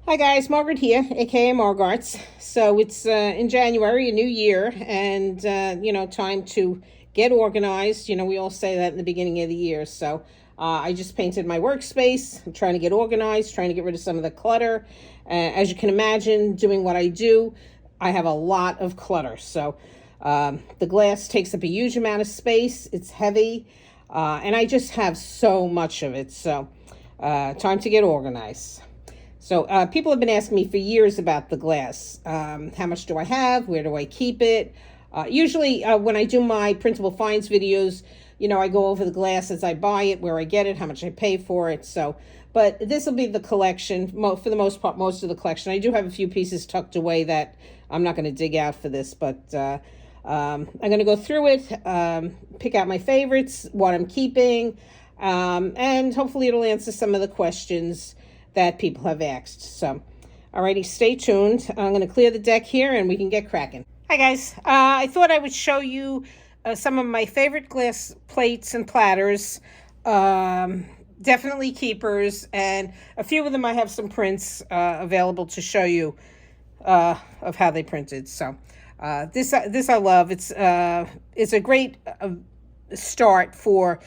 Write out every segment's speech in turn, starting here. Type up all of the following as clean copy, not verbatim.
Hi guys, Margaret here, aka Margarts. So it's in January, a new year, and time to get organized. We all say that in the beginning of the year. So I just painted my workspace. I'm trying to get organized, trying to get rid of some of the clutter. As you can imagine, doing what I do, I have a lot of clutter. So the glass takes up a huge amount of space. It's heavy, and I just have so much of it. So time to get organized. So people have been asking me for years about the glass. How much do I have? Where do I keep it? Usually when I do my printable finds videos, I go over the glass as I buy it, where I get it, how much I pay for it. So, but this will be the collection, for the most part, most of the collection. I do have a few pieces tucked away that I'm not going to dig out for this, but I'm going to go through it, pick out my favorites, what I'm keeping, and hopefully it'll answer some of the questions that people have asked. So, alrighty, stay tuned. I'm going to clear the deck here and we can get cracking. Hi guys, I thought I would show you some of my favorite glass plates and platters. Definitely keepers, and a few of them I have some prints available to show you of how they printed. So this I love. It's a great start for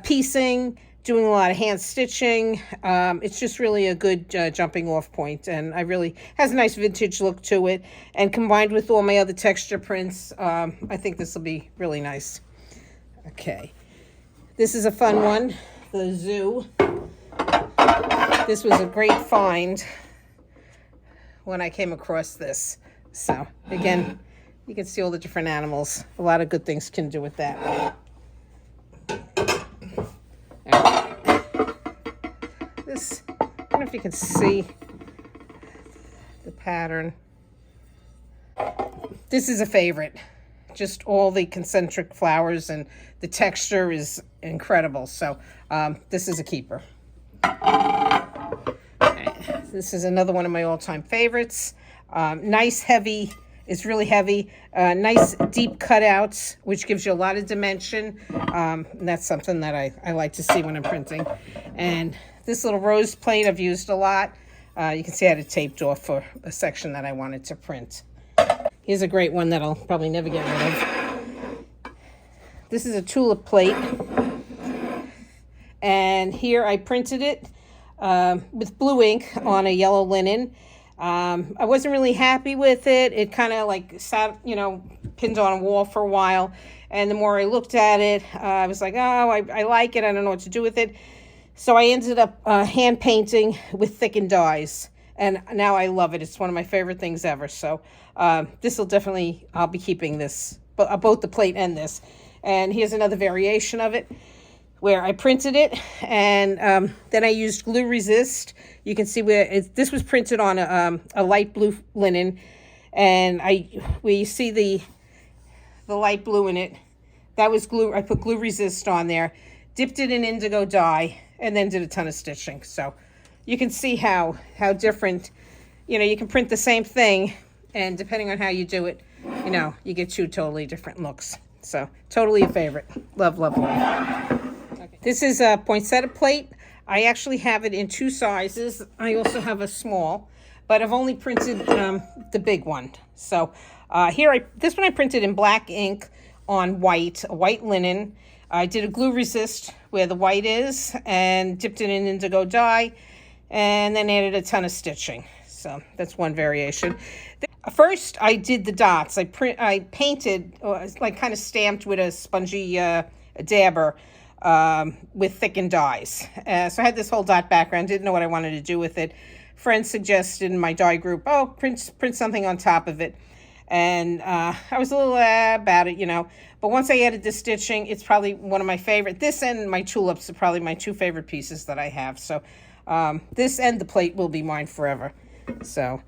piecing, doing a lot of hand stitching. It's just really a good jumping off point, and has a nice vintage look to it, and combined with all my other texture prints, I think this will be really nice. Okay, this is a fun one, the zoo. This was a great find when I came across this. So again, you can see all the different animals. A lot of good things can do with that. This, I don't know if you can see the pattern. This is a favorite. Just all the concentric flowers, and the texture is incredible. So this is a keeper. This is another one of my all-time favorites. Nice, heavy. It's really heavy. Nice deep cutouts, which gives you a lot of dimension. And that's something that I like to see when I'm printing. And this little rose plate I've used a lot. You can see I had it taped off for a section that I wanted to print. Here's a great one that I'll probably never get rid of. This is a tulip plate. And here I printed it with blue ink on a yellow linen. I wasn't really happy with it. It kind of like sat, pinned on a wall for a while. And the more I looked at it, I was like, oh, I like it. I don't know what to do with it. So I ended up hand painting with thickened dyes. And now I love it. It's one of my favorite things ever. So this will definitely, I'll be keeping this, both the plate and this. And here's another variation of it where I printed it, and then I used glue resist. You can see where this was printed on a light blue linen, and where you see the light blue in it, that was glue. I put glue resist on there, dipped it in indigo dye, and then did a ton of stitching. So you can see how different, you can print the same thing, and depending on how you do it, you get two totally different looks. So totally a favorite. Love, love, love. Okay. This is a poinsettia plate. I actually have it in two sizes. I also have a small, but I've only printed the big one. So this one I printed in black ink on a white linen. I did a glue resist where the white is and dipped it in indigo dye, and then added a ton of stitching. So that's one variation. First, I did the dots. I painted, like kind of stamped with a spongy dabber with thickened dyes. So I had this whole dot background, didn't know what I wanted to do with it. Friends suggested in my dye group, oh, print something on top of it. And I was a little about it, But once I added the stitching, it's probably one of my favorite. This and my tulips are probably my two favorite pieces that I have. So this and the plate will be mine forever. So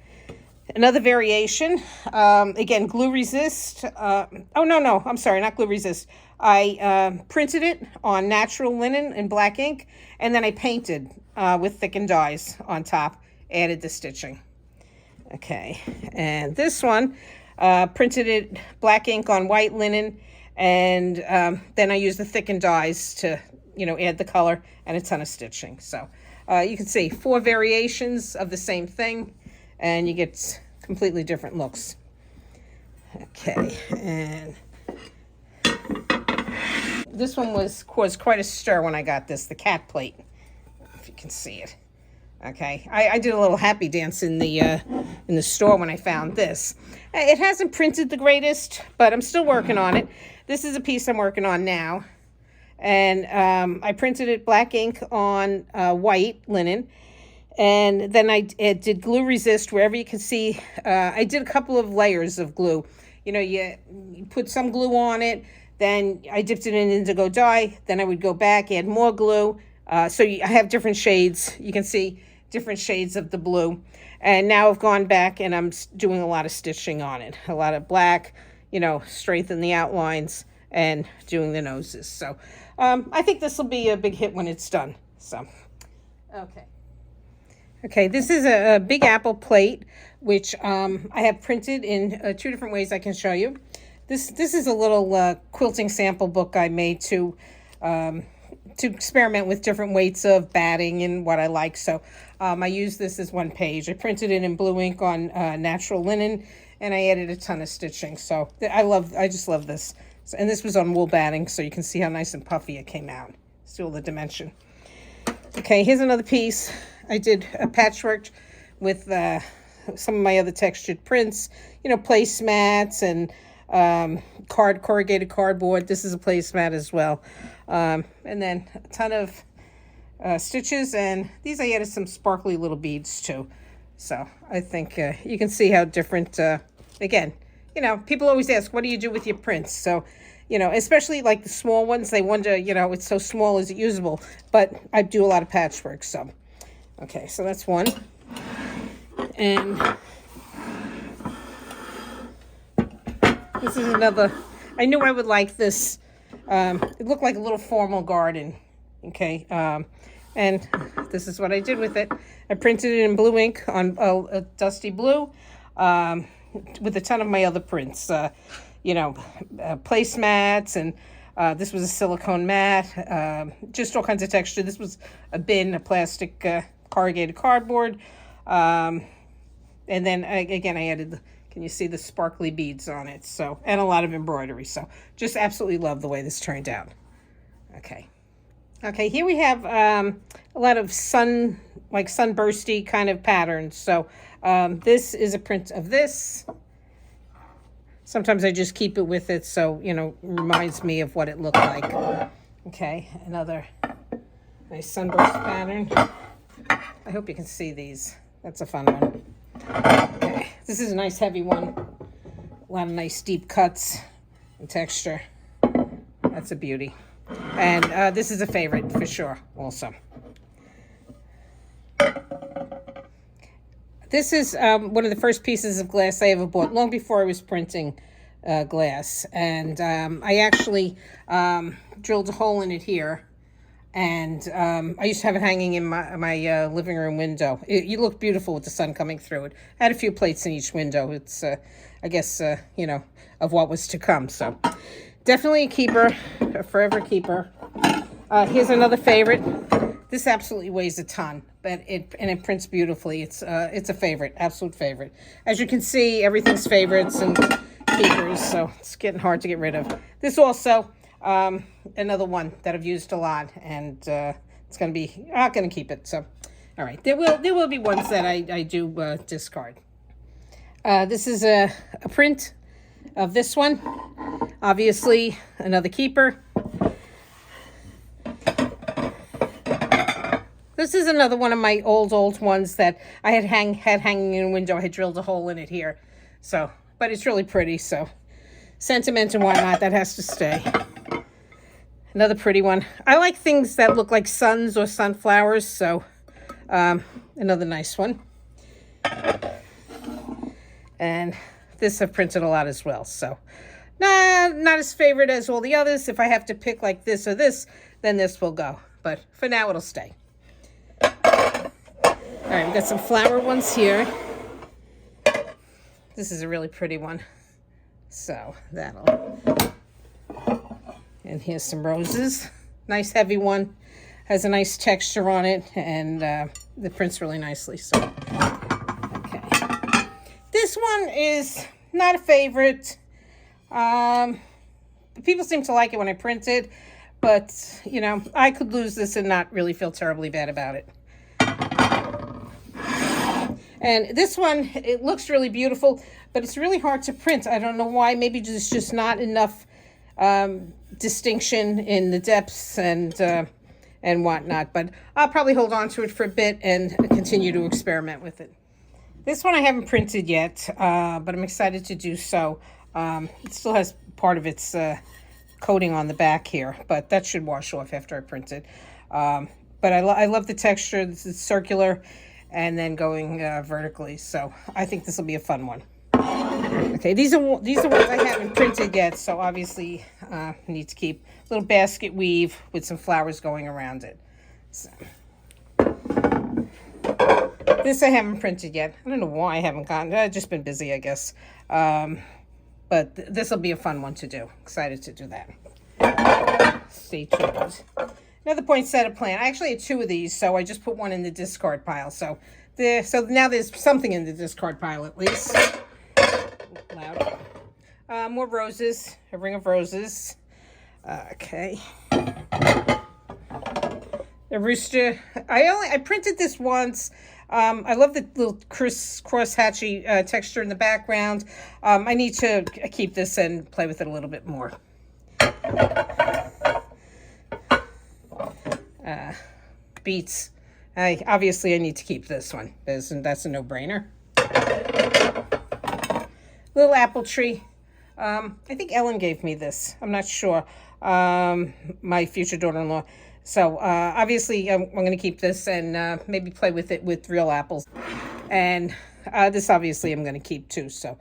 another variation, again, glue resist. I'm sorry, not glue resist. I printed it on natural linen in black ink, and then I painted with thickened dyes on top, added the stitching. Okay, and this one, printed it black ink on white linen, and then I used the thickened dyes to, add the color and a ton of stitching. So You can see 4 variations of the same thing, and you get completely different looks. Okay, and this one caused quite a stir when I got this, the cat plate, if you can see it. Okay, I did a little happy dance in the store when I found this. It hasn't printed the greatest, but I'm still working on it. This is a piece I'm working on now, and I printed it black ink on white linen, and then I did glue resist wherever you can see. I did a couple of layers of glue. You know, you put some glue on it, then I dipped it in indigo dye, then I would go back, add more glue. So I have different shades. You can see different shades of the blue. And now I've gone back and I'm doing a lot of stitching on it. A lot of black, you know, strengthen the outlines and doing the noses. So I think this will be a big hit when it's done. So, okay. Okay, this is a Big Apple plate, which I have printed in 2 different ways I can show you. This is a little quilting sample book I made to experiment with different weights of batting and what I like. So I used this as 1 page. I printed it in blue ink on natural linen, and I added a ton of stitching. So I just love this. So, and this was on wool batting, so you can see how nice and puffy it came out. See all the dimension. Okay, here's another piece. I did a patchwork with some of my other textured prints, you know, placemats and corrugated cardboard. This is a placemat as well. And then a ton of stitches, and these I added some sparkly little beads too. So I think you can see how different, again, you know, people always ask, what do you do with your prints? So, you know, especially like the small ones, they wonder, you know, it's so small, is it usable? But I do a lot of patchwork, so. Okay, so that's one. And this is another. I knew I would like this. It looked like a little formal garden. Okay, and this is what I did with it. I printed it in blue ink on a dusty blue with a ton of my other prints. You know, placemats, and this was a silicone mat. Just all kinds of texture. This was a bin, a plastic corrugated cardboard. And then again, I added, can you see the sparkly beads on it? So, and a lot of embroidery. So just absolutely love the way this turned out. Okay. Okay, here we have a lot of sunbursty kind of patterns. So this is a print of this. Sometimes I just keep it with it, so, you know, reminds me of what it looked like. Okay, another nice sunburst pattern. I hope you can see these. That's a fun one. Okay, this is a nice heavy one. A lot of nice deep cuts and texture. That's a beauty. And this is a favorite for sure also. This is one of the first pieces of glass I ever bought, long before I was printing glass. And I actually drilled a hole in it here. And I used to have it hanging in my living room window. You look beautiful with the sun coming through it. I had a few plates in each window. It's, I guess, you know, of what was to come. So definitely a keeper, a forever keeper. Here's another favorite. This absolutely weighs a ton, but it prints beautifully. It's a favorite, absolute favorite. As you can see, everything's favorites and keepers, so it's getting hard to get rid of. This also, another one that I've used a lot, and it's going to be, I'm not going to keep it. So, all right, there will be ones that I do discard. This is a print of this one. Obviously, another keeper. This is another one of my old ones that I had hanging in a window. I had drilled a hole in it here. So, but it's really pretty. So, sentiment and whatnot, that has to stay. Another pretty one. I like things that look like suns or sunflowers. So, another nice one. And this I've printed a lot as well. So, not as favorite as all the others. If I have to pick like this or this, then this will go. But for now, it'll stay. All right, we've got some flower ones here. This is a really pretty one. So that'll. And here's some roses. Nice heavy one. has a nice texture on it, and it prints really nicely. So, okay. This one is not a favorite. People seem to like it when I print it, but, you know, I could lose this and not really feel terribly bad about it. And this one, it looks really beautiful, but it's really hard to print. I don't know why. Maybe there's just not enough distinction in the depths and whatnot. But I'll probably hold on to it for a bit and continue to experiment with it. This one I haven't printed yet, but I'm excited to do so. It still has part of its coating on the back here, but that should wash off after I print it. But I love the texture. This is circular and then going vertically, so I think this will be a fun one. Okay, these are ones I haven't printed yet, so obviously need to keep a little basket weave with some flowers going around it. So, this I haven't printed yet. I don't know why I haven't gotten it. I've just been busy, I guess. But this will be a fun one to do. Excited to do that. Stay tuned. Another poinsettia plant. I actually had 2 of these, so I just put one in the discard pile. So now there's something in the discard pile at least. Loud. More roses. A ring of roses. Okay. A rooster. I printed this once. I love the little cross-hatchy texture in the background. I need to keep this and play with it a little bit more. Beets. Obviously I need to keep this one. That's a no-brainer. Little apple tree. I think Ellen gave me this. I'm not sure. My future daughter-in-law. So obviously I'm going to keep this and maybe play with it with real apples. And this obviously I'm going to keep too. So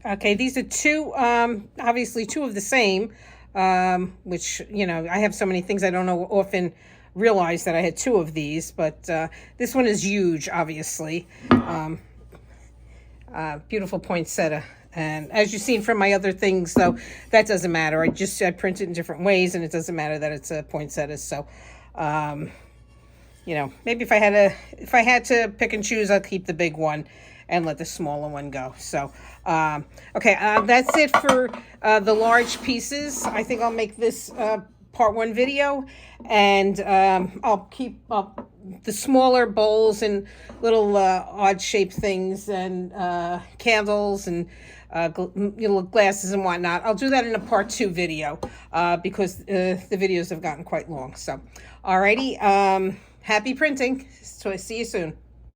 okay, these are 2, obviously 2 of the same, which, you know, I have so many things I don't know often realize that I had 2 of these, but this one is huge, obviously. Beautiful poinsettia. And as you've seen from my other things, though, that doesn't matter. I print it in different ways, and it doesn't matter that it's a poinsettia. So, you know, maybe if I had to pick and choose, I'll keep the big one and let the smaller one go. So, okay, that's it for the large pieces. I think I'll make this part 1 video, and I'll keep up the smaller bowls and little odd shaped things and candles and little glasses and whatnot. I'll do that in a part 2 video because the videos have gotten quite long. So, alrighty, happy printing. So I see you soon.